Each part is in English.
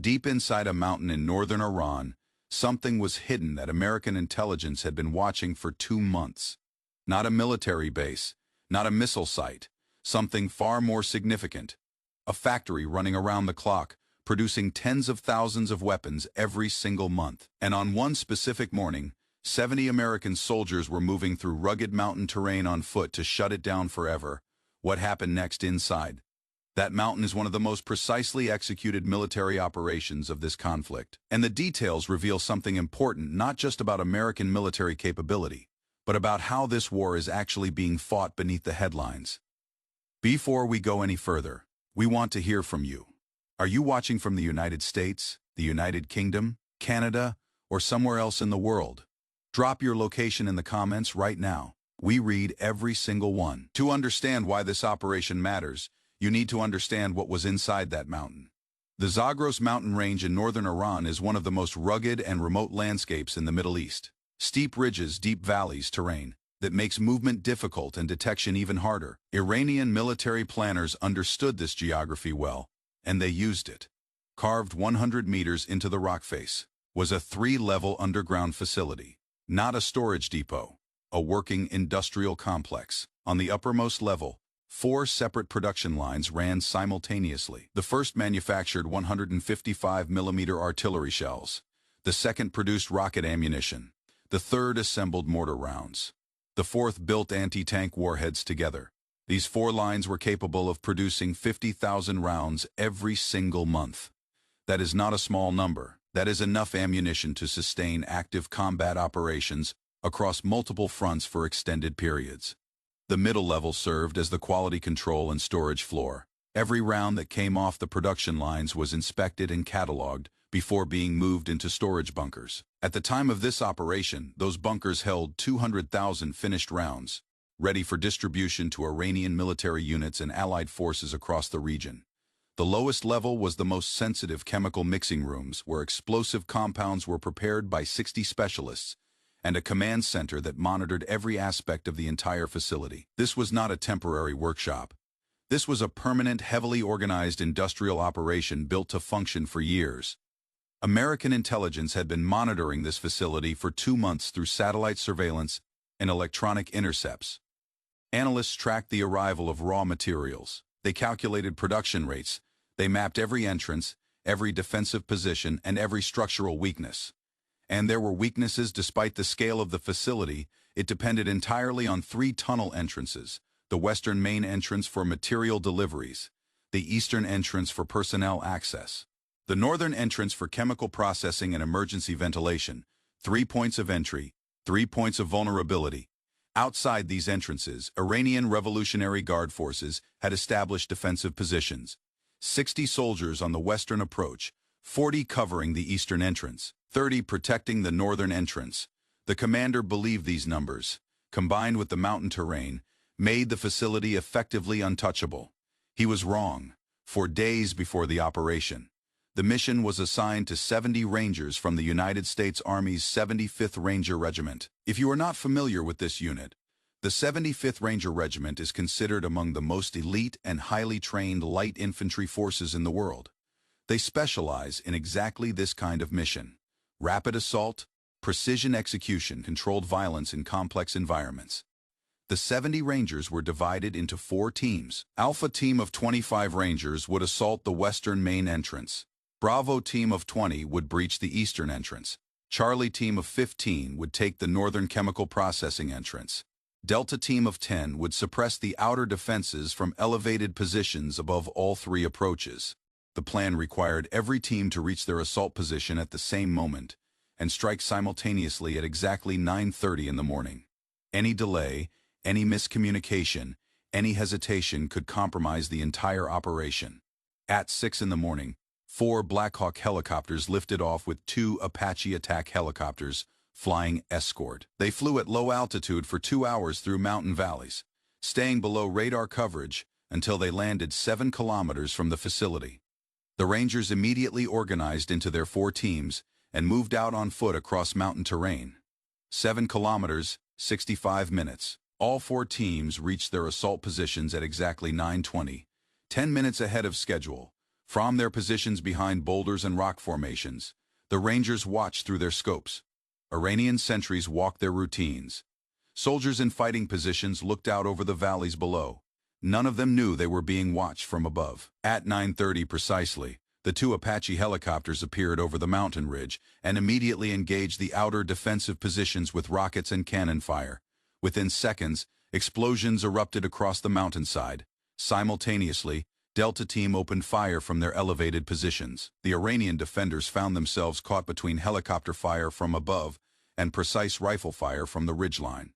Deep inside a mountain in northern Iran, something was hidden that American intelligence had been watching for 2 months. Not a military base, not a missile site, something far more significant. A factory running around the clock, producing tens of thousands of weapons every single month. And on one specific morning, 70 American soldiers were moving through rugged mountain terrain on foot to shut it down forever. What happened next inside? That mountain is one of the most precisely executed military operations of this conflict. And the details reveal something important not just about American military capability, but about how this war is actually being fought beneath the headlines. Before we go any further, we want to hear from you. Are you watching from the United States, the United Kingdom, Canada, or somewhere else in the world? Drop your location in the comments right now. We read every single one. To understand why this operation matters, you need to understand what was inside that mountain. The Zagros mountain range in northern Iran is one of the most rugged and remote landscapes in the Middle East. Steep ridges, deep valleys, terrain that makes movement difficult and detection even harder. Iranian military planners understood this geography well, and they used it. Carved 100 meters into the rock face was a 3-level underground facility, not a storage depot, a working industrial complex. On the uppermost level, 4 separate production lines ran simultaneously. The first manufactured 155mm artillery shells. The second produced rocket ammunition. The third assembled mortar rounds. The fourth built anti-tank warheads together. These 4 lines were capable of producing 50,000 rounds every single month. That is not a small number. That is enough ammunition to sustain active combat operations across multiple fronts for extended periods. The middle level served as the quality control and storage floor. Every round that came off the production lines was inspected and cataloged before being moved into storage bunkers. At the time of this operation, those bunkers held 200,000 finished rounds, ready for distribution to Iranian military units and allied forces across the region. The lowest level was the most sensitive chemical mixing rooms, where explosive compounds were prepared by 60 specialists, and a command center that monitored every aspect of the entire facility. This was not a temporary workshop. This was a permanent, heavily organized industrial operation built to function for years. American intelligence had been monitoring this facility for 2 months through satellite surveillance and electronic intercepts. Analysts tracked the arrival of raw materials. They calculated production rates. They mapped every entrance, every defensive position, and every structural weakness. And there were weaknesses despite the scale of the facility. It depended entirely on 3 tunnel entrances: the western main entrance for material deliveries, the eastern entrance for personnel access, the northern entrance for chemical processing and emergency ventilation. 3 points of entry, 3 points of vulnerability. Outside these entrances, Iranian Revolutionary Guard forces had established defensive positions. 60 soldiers on the western approach, 40 covering the eastern entrance, 30 protecting the northern entrance. The commander believed these numbers, combined with the mountain terrain, made the facility effectively untouchable. He was wrong. For days before the operation, the mission was assigned to 70 Rangers from the United States Army's 75th Ranger Regiment. If you are not familiar with this unit, the 75th Ranger Regiment is considered among the most elite and highly trained light infantry forces in the world. They specialize in exactly this kind of mission: rapid assault, precision execution, controlled violence in complex environments. The 70 Rangers were divided into 4 teams. Alpha team of 25 Rangers would assault the western main entrance. Bravo team of 20 would breach the eastern entrance. Charlie team of 15 would take the northern chemical processing entrance. Delta team of 10 would suppress the outer defenses from elevated positions above all 3 approaches. The plan required every team to reach their assault position at the same moment and strike simultaneously at exactly 9:30 in the morning. Any delay, any miscommunication, any hesitation could compromise the entire operation. At 6 in the morning, 4 Black Hawk helicopters lifted off with 2 Apache attack helicopters flying escort. They flew at low altitude for 2 hours through mountain valleys, staying below radar coverage until they landed 7 kilometers from the facility. The Rangers immediately organized into their 4 teams and moved out on foot across mountain terrain. 7 kilometers, 65 minutes. All 4 teams reached their assault positions at exactly 9:20, 10 minutes ahead of schedule. From their positions behind boulders and rock formations, the Rangers watched through their scopes. Iranian sentries walked their routines. Soldiers in fighting positions looked out over the valleys below. None of them knew they were being watched from above. At 9:30 precisely, the two Apache helicopters appeared over the mountain ridge and immediately engaged the outer defensive positions with rockets and cannon fire. Within seconds, explosions erupted across the mountainside. Simultaneously, Delta Team opened fire from their elevated positions. The Iranian defenders found themselves caught between helicopter fire from above and precise rifle fire from the ridgeline.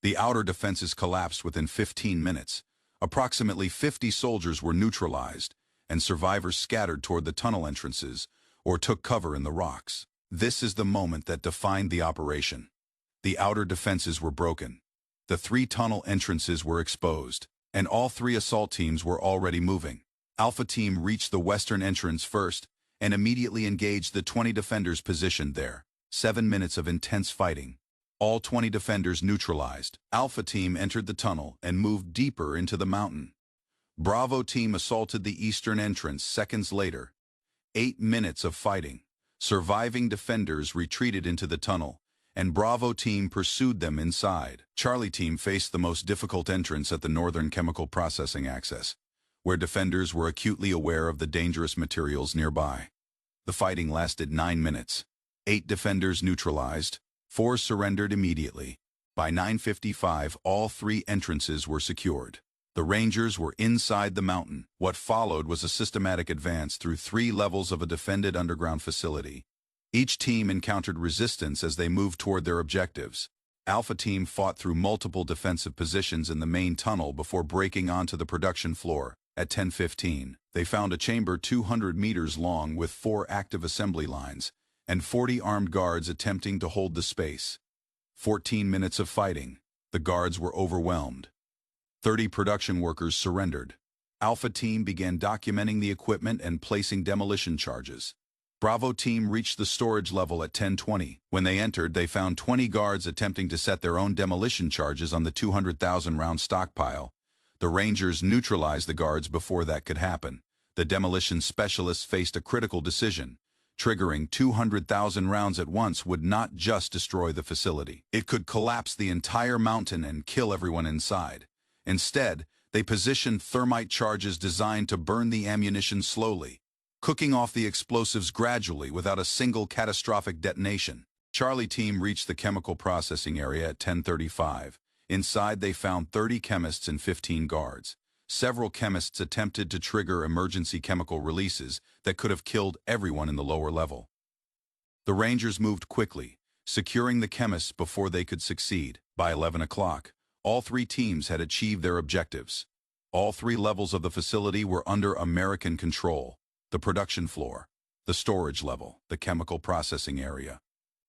The outer defenses collapsed within 15 minutes. Approximately 50 soldiers were neutralized, and survivors scattered toward the tunnel entrances or took cover in the rocks. This is the moment that defined the operation. The outer defenses were broken. The 3 tunnel entrances were exposed, and all 3 assault teams were already moving. Alpha Team reached the western entrance first and immediately engaged the 20 defenders positioned there. 7 minutes of intense fighting. All 20 defenders neutralized. Alpha Team entered the tunnel and moved deeper into the mountain. Bravo Team assaulted the eastern entrance seconds later. 8 minutes of fighting. Surviving defenders retreated into the tunnel, and Bravo Team pursued them inside. Charlie Team faced the most difficult entrance at the northern chemical processing axis, where defenders were acutely aware of the dangerous materials nearby. The fighting lasted 9 minutes. 8 defenders neutralized, 4 surrendered immediately. By 9:55, all 3 entrances were secured. The Rangers were inside the mountain. What followed was a systematic advance through 3 levels of a defended underground facility. Each team encountered resistance as they moved toward their objectives. Alpha Team fought through multiple defensive positions in the main tunnel before breaking onto the production floor. At 10:15, they found a chamber 200 meters long with 4 active assembly lines and 40 armed guards attempting to hold the space. 14 minutes of fighting. The guards were overwhelmed. 30 production workers surrendered. Alpha Team began documenting the equipment and placing demolition charges. Bravo Team reached the storage level at 10:20. When they entered, they found 20 guards attempting to set their own demolition charges on the 200,000-round stockpile. The Rangers neutralized the guards before that could happen. The demolition specialists faced a critical decision. Triggering 200,000 rounds at once would not just destroy the facility. It could collapse the entire mountain and kill everyone inside. Instead, they positioned thermite charges designed to burn the ammunition slowly, cooking off the explosives gradually without a single catastrophic detonation. Charlie Team reached the chemical processing area at 10:35. Inside, they found 30 chemists and 15 guards. Several chemists attempted to trigger emergency chemical releases that could have killed everyone in the lower level. The Rangers moved quickly, securing the chemists before they could succeed. By 11 o'clock, all 3 teams had achieved their objectives. All 3 levels of the facility were under American control: the production floor, the storage level, the chemical processing area.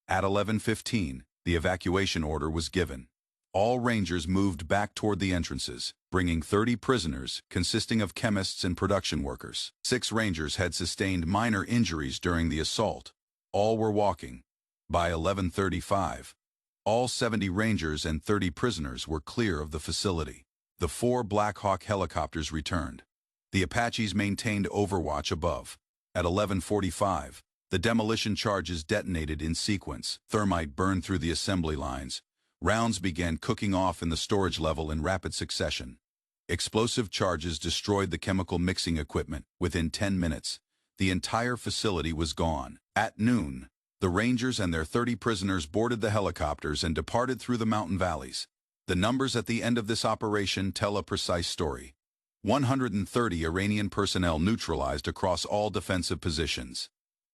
At 11:15, the evacuation order was given. All Rangers moved back toward the entrances, bringing 30 prisoners consisting of chemists and production workers. 6 Rangers had sustained minor injuries during the assault. All were walking. By 11:35, all 70 Rangers and 30 prisoners were clear of the facility. The 4 Black Hawk helicopters returned. The Apaches maintained overwatch above. At 11:45, the demolition charges detonated in sequence. Thermite burned through the assembly lines. Rounds began cooking off in the storage level in rapid succession. Explosive charges destroyed the chemical mixing equipment. Within 10 minutes, the entire facility was gone. At noon, the Rangers and their 30 prisoners boarded the helicopters and departed through the mountain valleys. The numbers at the end of this operation tell a precise story. 130 Iranian personnel neutralized across all defensive positions.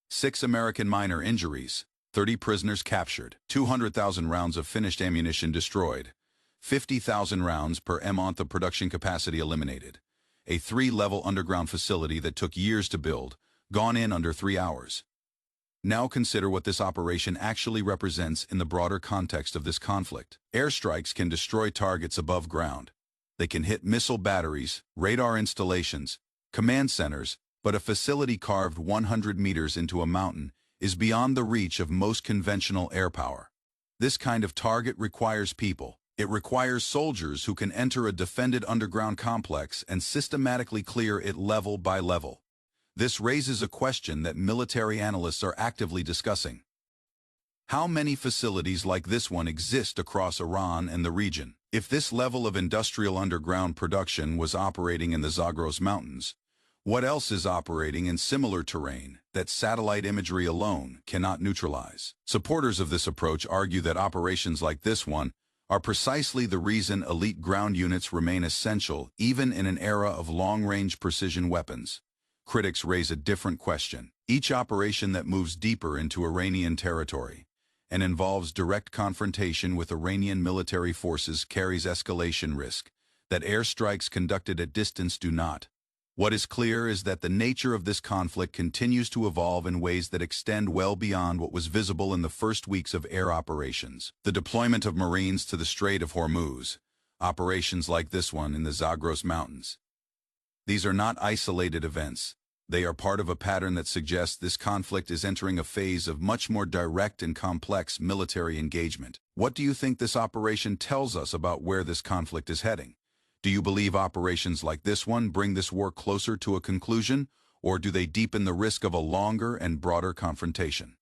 6 American minor injuries. 30 prisoners captured. 200,000 rounds of finished ammunition destroyed. 50,000 rounds per month of production capacity eliminated. A 3-level underground facility that took years to build, gone in under 3 hours. Now consider what this operation actually represents in the broader context of this conflict. Airstrikes can destroy targets above ground. They can hit missile batteries, radar installations, command centers, but a facility carved 100 meters into a mountain is beyond the reach of most conventional air power. This kind of target requires people. It requires soldiers who can enter a defended underground complex and systematically clear it level by level. This raises a question that military analysts are actively discussing. How many facilities like this one exist across Iran and the region? If this level of industrial underground production was operating in the Zagros Mountains, what else is operating in similar terrain that satellite imagery alone cannot neutralize? Supporters of this approach argue that operations like this one are precisely the reason elite ground units remain essential even in an era of long-range precision weapons. Critics raise a different question. Each operation that moves deeper into Iranian territory and involves direct confrontation with Iranian military forces carries escalation risk that airstrikes conducted at distance do not. What is clear is that the nature of this conflict continues to evolve in ways that extend well beyond what was visible in the first weeks of air operations. The deployment of Marines to the Strait of Hormuz, operations like this one in the Zagros Mountains. These are not isolated events. They are part of a pattern that suggests this conflict is entering a phase of much more direct and complex military engagement. What do you think this operation tells us about where this conflict is heading? Do you believe operations like this one bring this war closer to a conclusion, or do they deepen the risk of a longer and broader confrontation?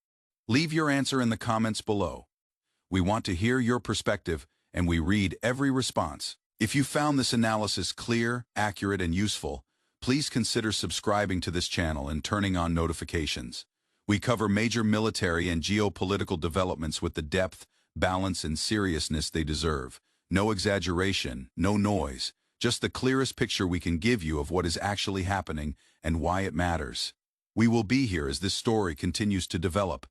Leave your answer in the comments below. We want to hear your perspective, and we read every response. If you found this analysis clear, accurate, and useful, please consider subscribing to this channel and turning on notifications. We cover major military and geopolitical developments with the depth, balance, and seriousness they deserve. No exaggeration, no noise, just the clearest picture we can give you of what is actually happening and why it matters. We will be here as this story continues to develop.